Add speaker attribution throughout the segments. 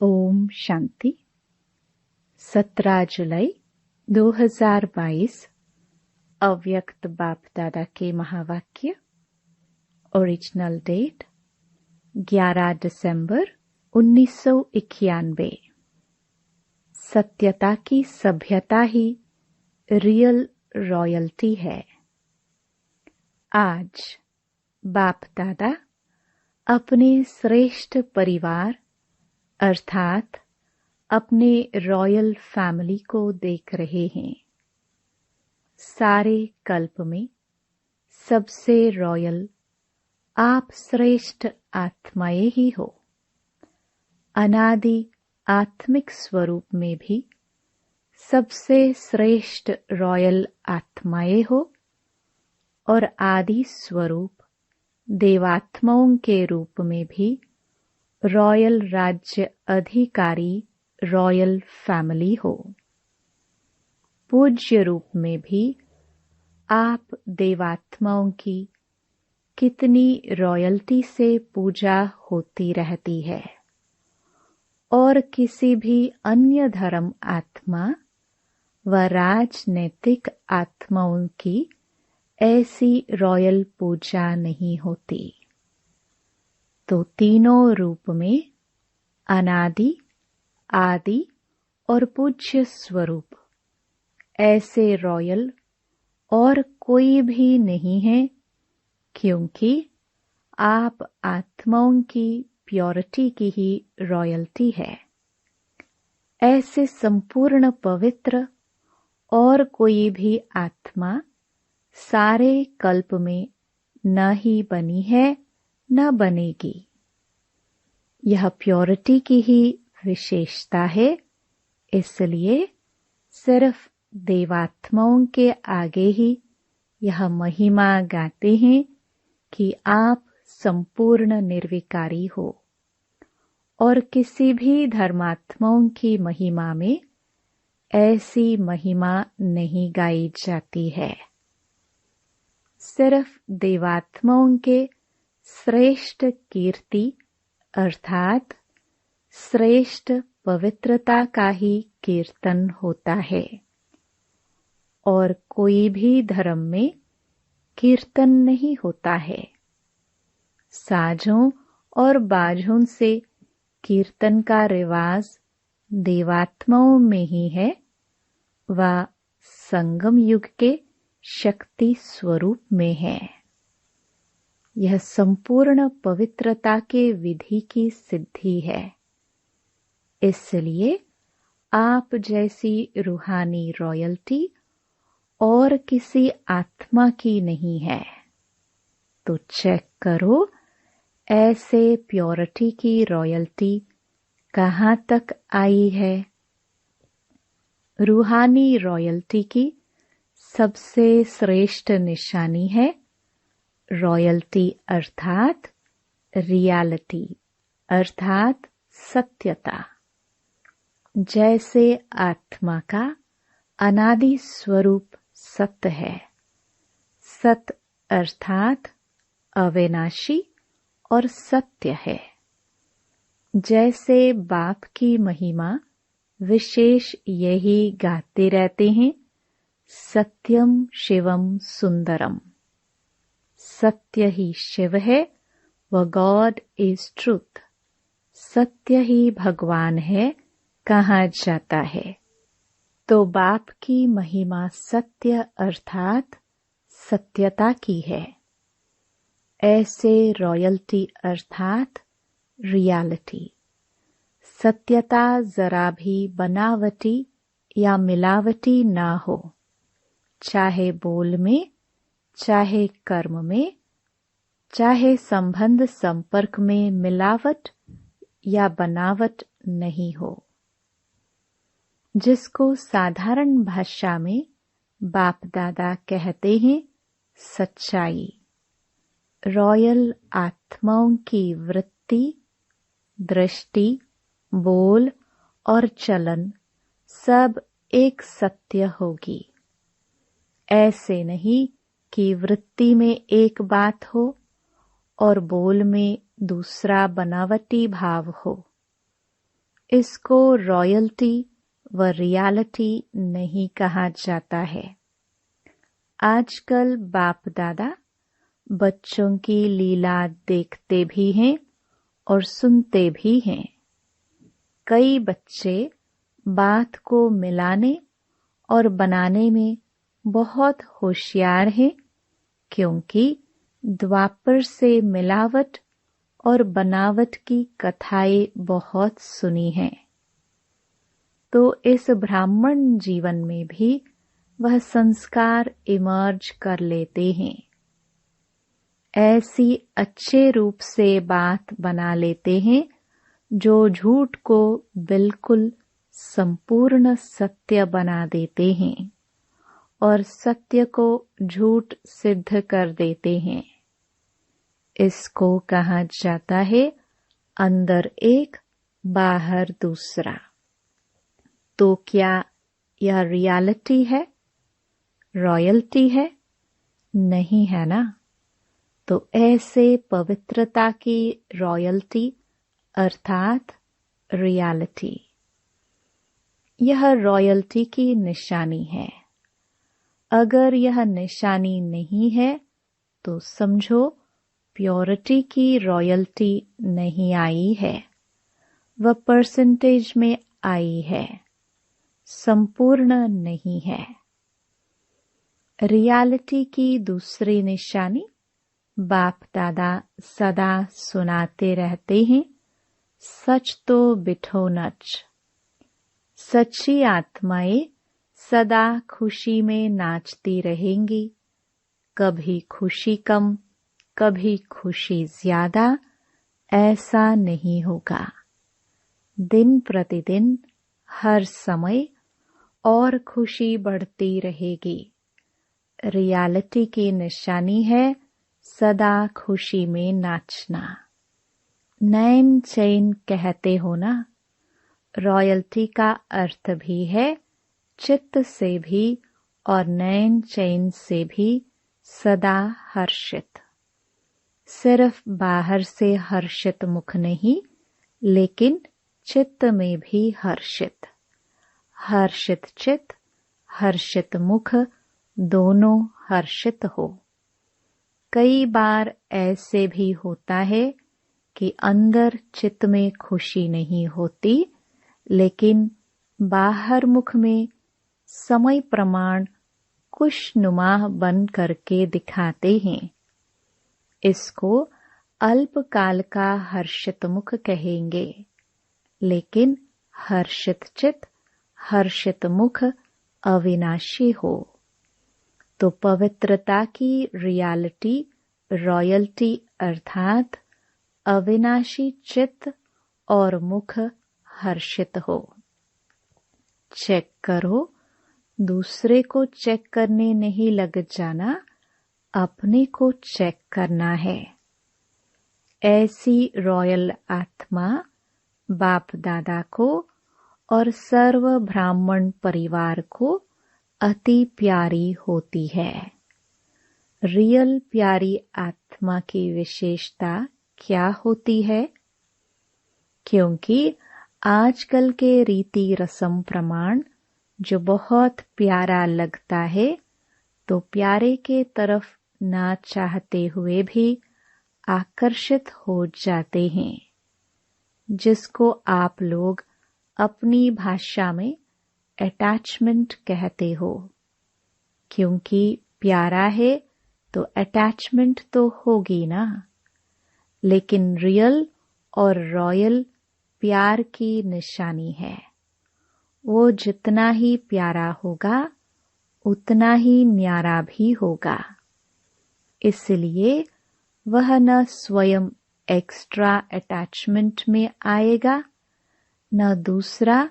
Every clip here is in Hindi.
Speaker 1: ओम शांति। 17 जुलाई 2022 अव्यक्त बाप दादा के महावाक्य। ओरिजिनल डेट 11 दिसंबर 1991। सत्यता की सभ्यता ही रियल रॉयल्टी है। आज बाप दादा अपने श्रेष्ठ परिवार अर्थात अपने रॉयल फैमिली को देख रहे हैं। सारे कल्प में सबसे रॉयल आप श्रेष्ठ आत्माएं ही हो। अनादि आत्मिक स्वरूप में भी सबसे श्रेष्ठ रॉयल आत्माएं हो और आदि स्वरूप देवात्माओं के रूप में भी रॉयल राज्य अधिकारी रॉयल फैमिली हो। पूज्य रूप में भी आप देवात्माओं की कितनी रॉयल्टी से पूजा होती रहती है और किसी भी अन्य धर्म आत्मा व राजनैतिक आत्माओं की ऐसी रॉयल पूजा नहीं होती। तो तीनों रूप में अनादि आदि और पूज्य स्वरूप ऐसे रॉयल और कोई भी नहीं है, क्योंकि आप आत्माओं की प्योरिटी की ही रॉयल्टी है। ऐसे संपूर्ण पवित्र और कोई भी आत्मा सारे कल्प में न ही बनी है न बनेगी। यह प्योरिटी की ही विशेषता है। इसलिए सिर्फ देवात्माओं के आगे ही यह महिमा गाते हैं कि आप संपूर्ण निर्विकारी हो और किसी भी धर्मात्माओं की महिमा में ऐसी महिमा नहीं गाई जाती है। सिर्फ देवात्माओं के श्रेष्ठ कीर्ति अर्थात श्रेष्ठ पवित्रता का ही कीर्तन होता है और कोई भी धर्म में कीर्तन नहीं होता है। साजों और बाजों से कीर्तन का रिवाज देवात्माओं में ही है व संगम युग के शक्ति स्वरूप में है। यह संपूर्ण पवित्रता के विधि की सिद्धि है। इसलिए आप जैसी रूहानी रॉयल्टी और किसी आत्मा की नहीं है। तो चेक करो ऐसे प्योरिटी की रॉयल्टी कहाँ तक आई है। रूहानी रॉयल्टी की सबसे श्रेष्ठ निशानी है रॉयल्टी अर्थात रियलिटी अर्थात सत्यता। जैसे आत्मा का अनादि स्वरूप सत्य है। सत्य अर्थात अविनाशी और सत्य है। जैसे बाप की महिमा विशेष यही गाते रहते हैं, सत्यम शिवम सुंदरम। सत्य ही शिव है व गॉड इज ट्रूथ। सत्य ही भगवान है कहा जाता है। तो बाप की महिमा सत्य अर्थात सत्यता की है। ऐसे रॉयल्टी अर्थात रियलिटी सत्यता जरा भी बनावटी या मिलावटी ना हो, चाहे बोल में, चाहे कर्म में, चाहे संबंध संपर्क में मिलावट या बनावट नहीं हो। जिसको साधारण भाषा में बाप दादा कहते हैं सच्चाई। रॉयल आत्माओं की वृत्ति, दृष्टि, बोल और चलन सब एक सत्य होगी। ऐसे नहीं कि वृत्ति में एक बात हो और बोल में दूसरा बनावटी भाव हो। इसको रॉयल्टी व रियलिटी नहीं कहा जाता है। आजकल बाप दादा बच्चों की लीला देखते भी हैं और सुनते भी हैं। कई बच्चे बात को मिलाने और बनाने में बहुत होशियार हैं, क्योंकि द्वापर से मिलावट और बनावट की कथाएं बहुत सुनी हैं। तो इस ब्राह्मण जीवन में भी वह संस्कार इमर्ज कर लेते हैं। ऐसी अच्छे रूप से बात बना लेते हैं जो झूठ को बिल्कुल संपूर्ण सत्य बना देते हैं और सत्य को झूठ सिद्ध कर देते हैं। इसको कहा जाता है अंदर एक बाहर दूसरा। तो क्या यह रियलिटी है, रॉयल्टी है? नहीं है ना। तो ऐसे पवित्रता की रॉयल्टी अर्थात रियलिटी, यह रॉयल्टी की निशानी है। अगर यह निशानी नहीं है तो समझो प्योरिटी की रॉयल्टी नहीं आई है, वह परसेंटेज में आई है, संपूर्ण नहीं है। रियलिटी की दूसरी निशानी बाप दादा सदा सुनाते रहते हैं, सच तो बिठो नच। सच्ची आत्माएं सदा खुशी में नाचती रहेंगी, कभी खुशी कम, कभी खुशी ज्यादा, ऐसा नहीं होगा। दिन प्रतिदिन हर समय और खुशी बढ़ती रहेगी। रियलिटी की निशानी है सदा खुशी में नाचना। नैन चैन कहते हो ना, रॉयल्टी का अर्थ भी है चित्त से भी और नैन चैन से भी सदा हर्षित। सिर्फ बाहर से हर्षित मुख नहीं, लेकिन चित्त में भी हर्षित। हर्षित चित्त, हर्षित मुख, दोनों हर्षित हो। कई बार ऐसे भी होता है कि अंदर चित्त में खुशी नहीं होती, लेकिन बाहर मुख में समय प्रमाण खुशनुमा बन करके दिखाते हैं। इसको अल्पकाल का हर्षित मुख कहेंगे, लेकिन हर्षित चित्त, हर्षित मुख अविनाशी हो। तो पवित्रता की रियलिटी, रॉयल्टी अर्थात अविनाशी चित्त और मुख हर्षित हो। चेक करो, दूसरे को चेक करने नहीं लग जाना, अपने को चेक करना है। ऐसी रॉयल आत्मा बाप दादा को और सर्व ब्राह्मण परिवार को अति प्यारी होती है। रियल प्यारी आत्मा की विशेषता क्या होती है? क्योंकि आजकल के रीति रस्म प्रमाण जो बहुत प्यारा लगता है, तो प्यारे के तरफ ना चाहते हुए भी आकर्षित हो जाते हैं, जिसको आप लोग अपनी भाषा में अटैचमेंट कहते हो। क्योंकि प्यारा है तो अटैचमेंट तो होगी ना। लेकिन रियल और रॉयल प्यार की निशानी है। वो जितना ही प्यारा होगा उतना ही न्यारा भी होगा। इसलिए वह न स्वयं एक्स्ट्रा अटैचमेंट में आएगा, न दूसरा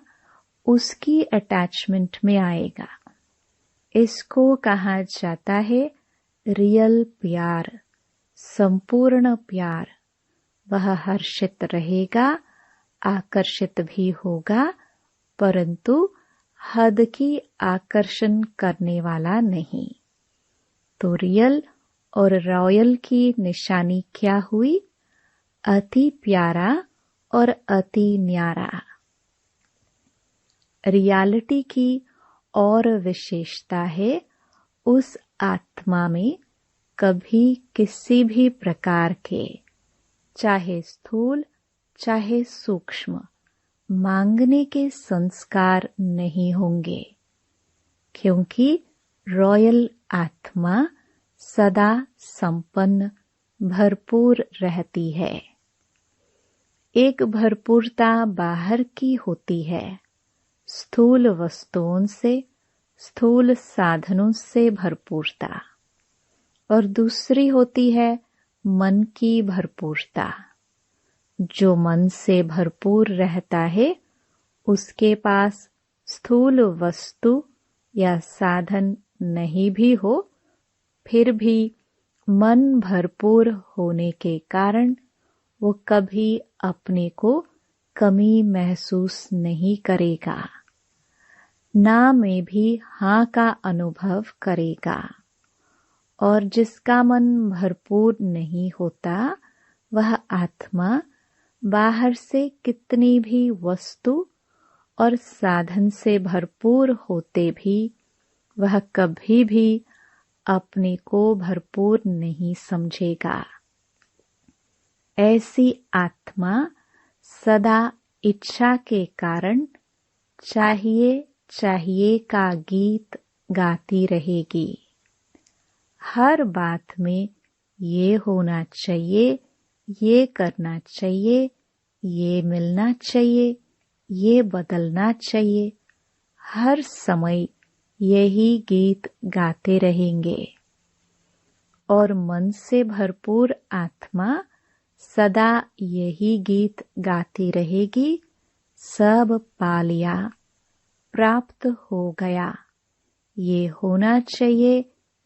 Speaker 1: उसकी अटैचमेंट में आएगा। इसको कहा जाता है रियल प्यार, संपूर्ण प्यार। वह हर्षित रहेगा, आकर्षित भी होगा, परंतु हद की आकर्षण करने वाला नहीं। तो रियल और रॉयल की निशानी क्या हुई? अति प्यारा और अति न्यारा। रियलिटी की और विशेषता है, उस आत्मा में कभी किसी भी प्रकार के, चाहे स्थूल चाहे सूक्ष्म, मांगने के संस्कार नहीं होंगे, क्योंकि रॉयल आत्मा सदा संपन्न भरपूर रहती है। एक भरपूरता बाहर की होती है, स्थूल वस्तुओं से, स्थूल साधनों से भरपूरता, और दूसरी होती है मन की भरपूरता। जो मन से भरपूर रहता है, उसके पास स्थूल वस्तु या साधन नहीं भी हो, फिर भी मन भरपूर होने के कारण वो कभी अपने को कमी महसूस नहीं करेगा, ना में भी हाँ का अनुभव करेगा। और जिसका मन भरपूर नहीं होता, वह आत्मा बाहर से कितनी भी वस्तु और साधन से भरपूर होते भी वह कभी भी अपने को भरपूर नहीं समझेगा। ऐसी आत्मा सदा इच्छा के कारण चाहिए चाहिए का गीत गाती रहेगी। हर बात में ये होना चाहिए, ये करना चाहिए, ये मिलना चाहिए, ये बदलना चाहिए, हर समय यही गीत गाते रहेंगे। और मन से भरपूर आत्मा सदा यही गीत गाती रहेगी, सब पा लिया, प्राप्त हो गया, ये होना चाहिए,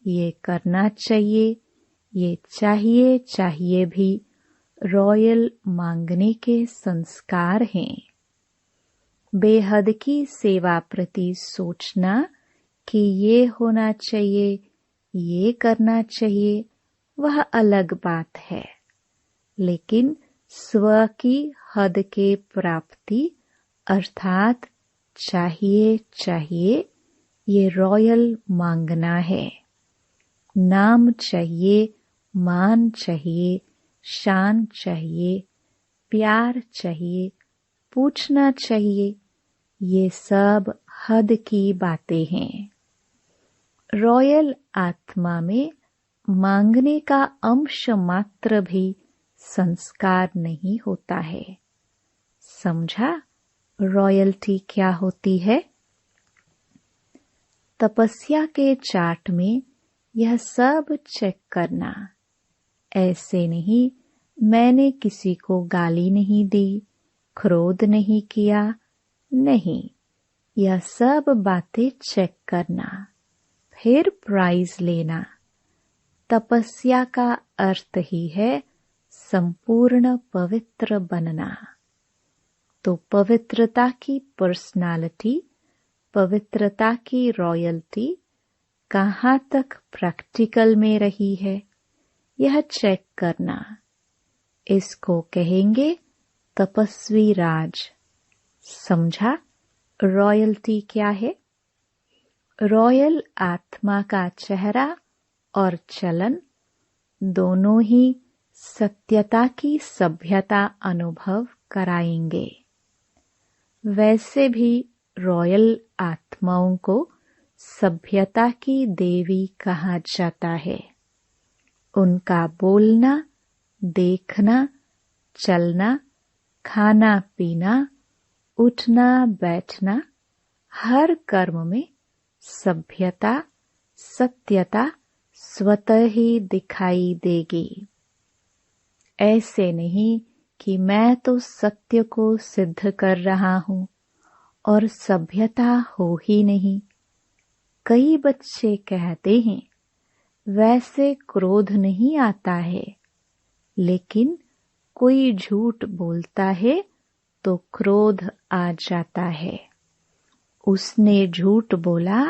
Speaker 1: ये करना चाहिए, ये चाहिए चाहिए भी रॉयल मांगने के संस्कार हैं। बेहद की सेवा प्रति सोचना कि ये होना चाहिए, ये करना चाहिए, वह अलग बात है, लेकिन स्व की हद के प्राप्ति अर्थात चाहिए चाहिए, ये रॉयल मांगना है। नाम चाहिए, मान चाहिए, शान चाहिए, प्यार चाहिए, पूछना चाहिए, ये सब हद की बातें हैं। रॉयल आत्मा में मांगने का अंश मात्र भी संस्कार नहीं होता है। समझा रॉयल्टी क्या होती है? तपस्या के चार्ट में यह सब चेक करना। ऐसे नहीं, मैंने किसी को गाली नहीं दी, क्रोध नहीं किया, नहीं, यह सब बातें चेक करना, फिर प्राइज लेना। तपस्या का अर्थ ही है संपूर्ण पवित्र बनना। तो पवित्रता की पर्सनालिटी, पवित्रता की रॉयल्टी कहाँ तक प्रैक्टिकल में रही है, यह चेक करना। इसको कहेंगे तपस्वी राज। समझा रॉयल्टी क्या है? रॉयल आत्मा का चेहरा और चलन दोनों ही सत्यता की सभ्यता अनुभव कराएंगे। वैसे भी रॉयल आत्माओं को सभ्यता की देवी कहा जाता है। उनका बोलना, देखना, चलना, खाना पीना, उठना बैठना, हर कर्म में सभ्यता, सत्यता स्वतः ही दिखाई देगी। ऐसे नहीं कि मैं तो सत्य को सिद्ध कर रहा हूँ और सभ्यता हो ही नहीं। कई बच्चे कहते हैं वैसे क्रोध नहीं आता है, लेकिन कोई झूठ बोलता है तो क्रोध आ जाता है। उसने झूठ बोला,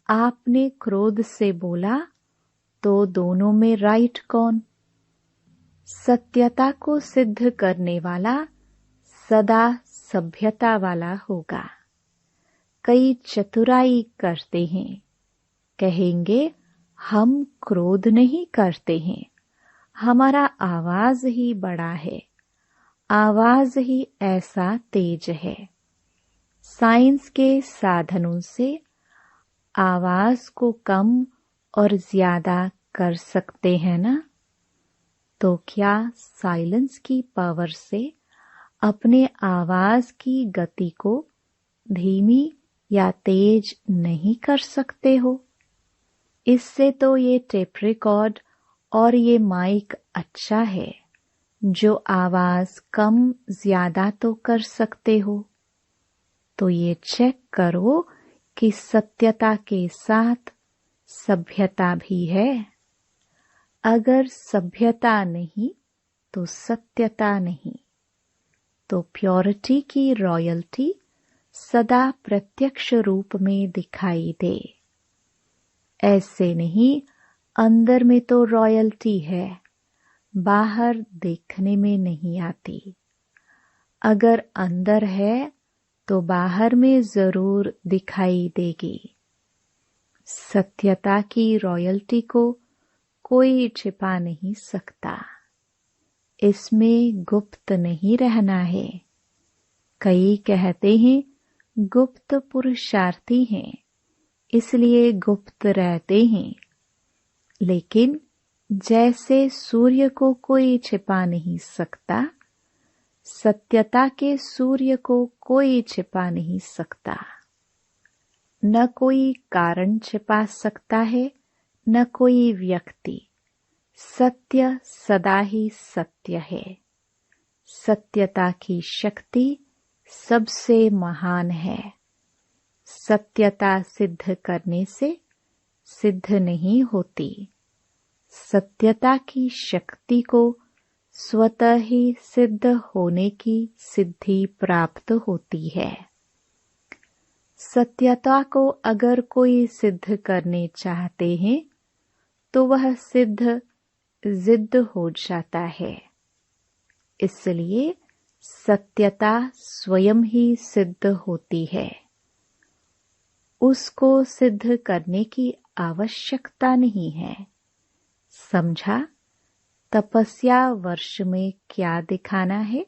Speaker 1: आपने क्रोध से बोला, तो दोनों में राइट कौन? सत्यता को सिद्ध करने वाला सदा सभ्यता वाला होगा। कई चतुराई करते हैं। कहेंगे हम क्रोध नहीं करते हैं, हमारा आवाज ही बड़ा है, आवाज ही ऐसा तेज है। साइंस के साधनों से आवाज को कम और ज्यादा कर सकते हैं ना? तो क्या साइलेंस की पावर से अपने आवाज की गति को धीमी या तेज नहीं कर सकते हो? इससे तो ये टेप रिकॉर्ड और ये माइक अच्छा है जो आवाज कम ज्यादा तो कर सकते हो। तो ये चेक करो कि सत्यता के साथ सभ्यता भी है। अगर सभ्यता नहीं तो सत्यता नहीं। तो प्योरिटी की रॉयल्टी सदा प्रत्यक्ष रूप में दिखाई दे। ऐसे नहीं अंदर में तो रॉयल्टी है, बाहर देखने में नहीं आती। अगर अंदर है तो बाहर में जरूर दिखाई देगी। सत्यता की रॉयल्टी को कोई छिपा नहीं सकता। इसमें गुप्त नहीं रहना है। कई कहते हैं गुप्त पुरुषार्थी हैं, इसलिए गुप्त रहते हैं। लेकिन जैसे सूर्य को कोई छिपा नहीं सकता, सत्यता के सूर्य को कोई छिपा नहीं सकता। न कोई कारण छिपा सकता है, न कोई व्यक्ति। सत्य सदा ही सत्य है। सत्यता की शक्ति सबसे महान है। सत्यता सिद्ध करने से सिद्ध नहीं होती। सत्यता की शक्ति को स्वतः ही सिद्ध होने की सिद्धि प्राप्त होती है। सत्यता को अगर कोई सिद्ध करने चाहते हैं तो वह सिद्ध जिद्द हो जाता है। इसलिए सत्यता स्वयं ही सिद्ध होती है। उसको सिद्ध करने की आवश्यकता नहीं है। समझा? तपस्या वर्ष में क्या दिखाना है?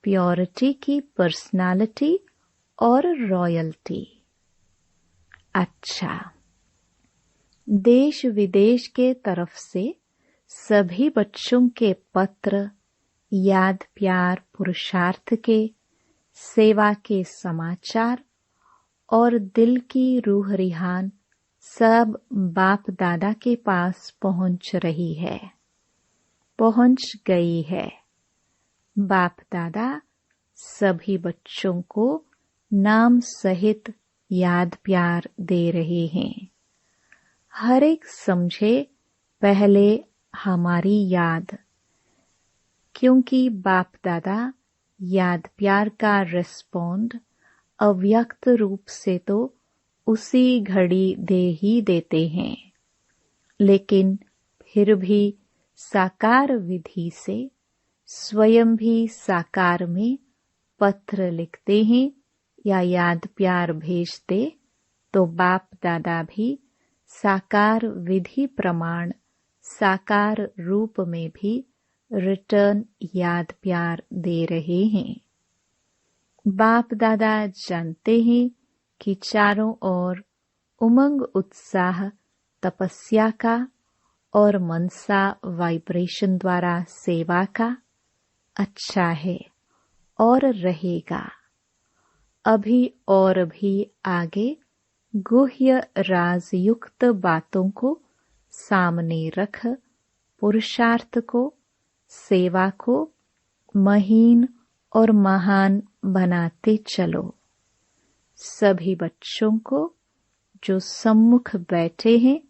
Speaker 1: प्योरिटी की पर्सनालिटी और रॉयल्टी। अच्छा, देश विदेश के तरफ से सभी बच्चों के पत्र, याद प्यार पुरुषार्थ के, सेवा के समाचार और दिल की रूह रिहान सब बाप दादा के पास पहुंच रही है, पहुंच गई है। बाप दादा सभी बच्चों को नाम सहित याद प्यार दे रहे हैं। हर एक समझे पहले हमारी याद, क्योंकि बाप दादा याद प्यार का रिस्पॉन्ड अव्यक्त रूप से तो उसी घड़ी दे ही देते हैं, लेकिन फिर भी साकार विधि से स्वयं भी साकार में पत्र लिखते हैं या याद प्यार भेजते, तो बाप दादा भी साकार विधि प्रमाण साकार रूप में भी रिटर्न याद प्यार दे रहे हैं। बाप दादा जानते हैं कि चारों ओर उमंग उत्साह तपस्या का और मनसा वाइब्रेशन द्वारा सेवा का अच्छा है और रहेगा। अभी और भी आगे गुह्य राजयुक्त बातों को सामने रख पुरुषार्थ को, सेवा को महीन और महान बनाते चलो। सभी बच्चों को जो सम्मुख बैठे हैं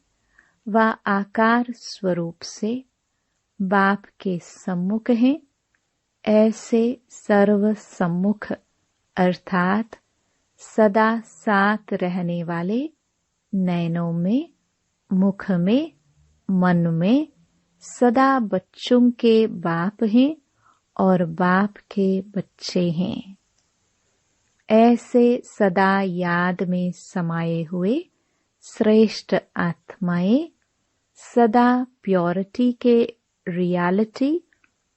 Speaker 1: वह आकार स्वरूप से बाप के सम्मुख हैं। ऐसे सर्व सम्मुख अर्थात सदा साथ रहने वाले नैनों में, मुख में, मन में सदा बच्चों के बाप हैं और बाप के बच्चे हैं। ऐसे सदा याद में समाये हुए श्रेष्ठ आत्माएं, सदा प्योरिटी के रियलिटी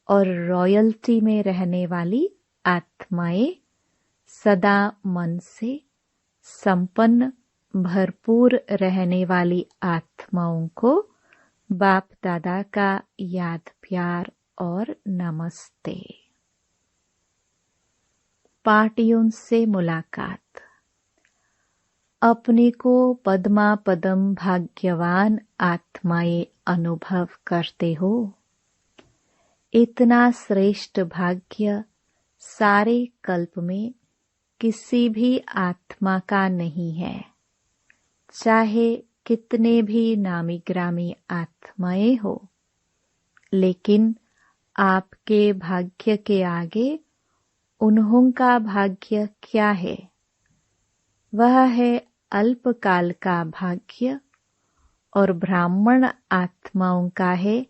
Speaker 1: और रॉयल्टी में रहने वाली आत्माएं, सदा मन से संपन्न भरपूर रहने वाली आत्माओं को बाप दादा का याद प्यार और नमस्ते। पार्टियों से मुलाकात। अपने को पद्मा पदम भाग्यवान आत्माएं अनुभव करते हो। इतना श्रेष्ठ भाग्य सारे कल्प में किसी भी आत्मा का नहीं है, चाहे कितने भी नामी ग्रामी आत्माएं हो। लेकिन आपके भाग्य के आगे उन्हों का भाग्य क्या है? वह है अल्पकाल का भाग्य और ब्राह्मण आत्माओं का है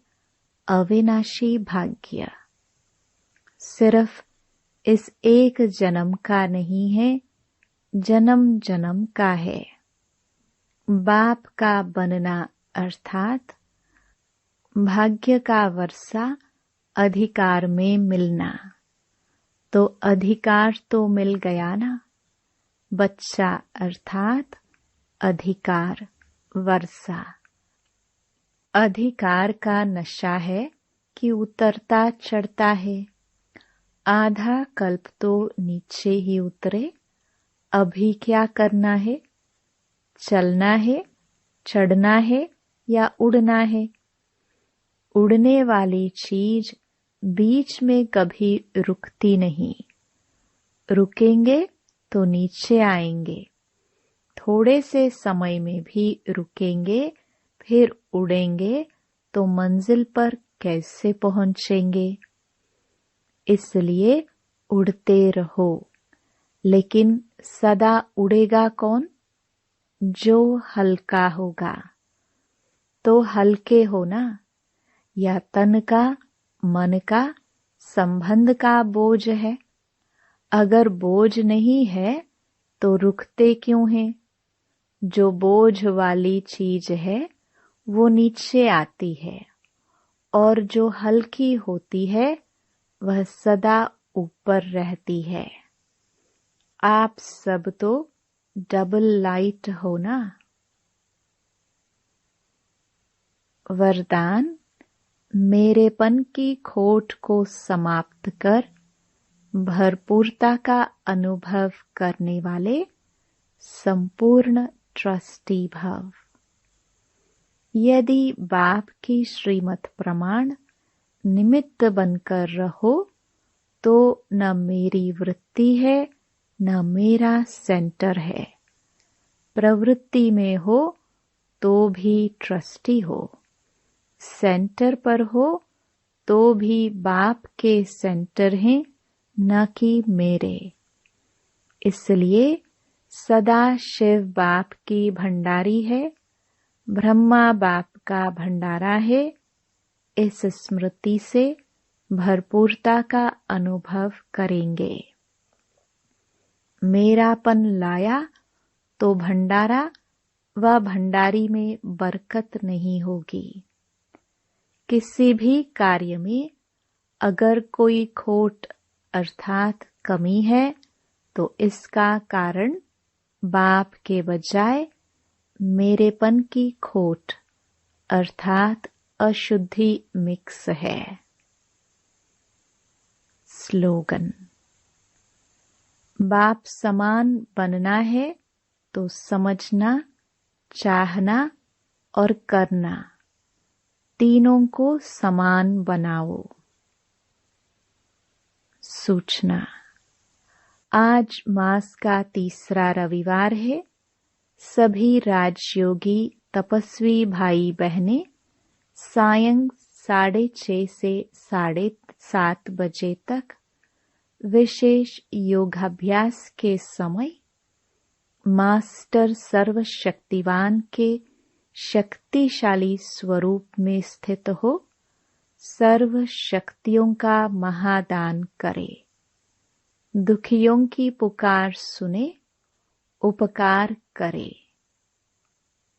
Speaker 1: अविनाशी भाग्य। सिर्फ इस एक जन्म का नहीं है, जन्म जन्म का है। बाप का बनना अर्थात भाग्य का वर्षा अधिकार में मिलना। तो अधिकार तो मिल गया ना। बच्चा अर्थात अधिकार वर्षा। अधिकार का नशा है कि उतरता चढ़ता है। आधा कल्प तो नीचे ही उतरे। अभी क्या करना है? चलना है, चढ़ना है या उड़ना है? उड़ने वाली चीज बीच में कभी रुकती नहीं। रुकेंगे तो नीचे आएंगे। थोड़े से समय में भी रुकेंगे, फिर उड़ेंगे तो मंजिल पर कैसे पहुंचेंगे? इसलिए उड़ते रहो। लेकिन सदा उड़ेगा कौन? जो हल्का होगा। तो हल्के हो ना, या तन का, मन का, संबंध का बोझ है? अगर बोझ नहीं है तो रुकते क्यों हैं? जो बोझ वाली चीज है वो नीचे आती है और जो हल्की होती है वह सदा ऊपर रहती है। आप सब तो डबल लाइट हो ना। वरदान। मेरेपन की खोट को समाप्त कर भरपूरता का अनुभव करने वाले संपूर्ण ट्रस्टी भव। यदि बाप की श्रीमत प्रमाण निमित्त बनकर रहो तो न मेरी वृत्ति है न मेरा सेंटर है। प्रवृत्ति में हो तो भी ट्रस्टी हो, सेंटर पर हो तो भी बाप के सेंटर हैं, न कि मेरे। इसलिए सदा शिव बाप की भंडारी है, ब्रह्मा बाप का भंडारा है। इस स्मृति से भरपूरता का अनुभव करेंगे। मेरापन लाया तो भंडारा व भंडारी में बरकत नहीं होगी। किसी भी कार्य में अगर कोई खोट अर्थात कमी है तो इसका कारण बाप के बजाय मेरेपन की खोट अर्थात अशुद्धि मिक्स है। स्लोगन। बाप समान बनना है तो समझना, चाहना और करना तीनों को समान बनाओ। सूचना। आज मास का तीसरा रविवार है। सभी राजयोगी तपस्वी भाई बहनें सायं 6:30 से 7:30 बजे तक विशेष योगाभ्यास के समय मास्टर सर्वशक्तिवान के शक्तिशाली स्वरूप में स्थित हो सर्व शक्तियों का महादान करे। दुखियों की पुकार सुने, उपकार करे।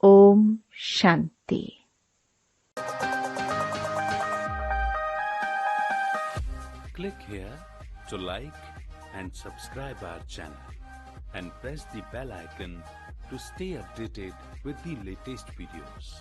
Speaker 1: Om Shanti.
Speaker 2: Click here to like and subscribe our channel and press the bell icon to stay updated with the latest videos.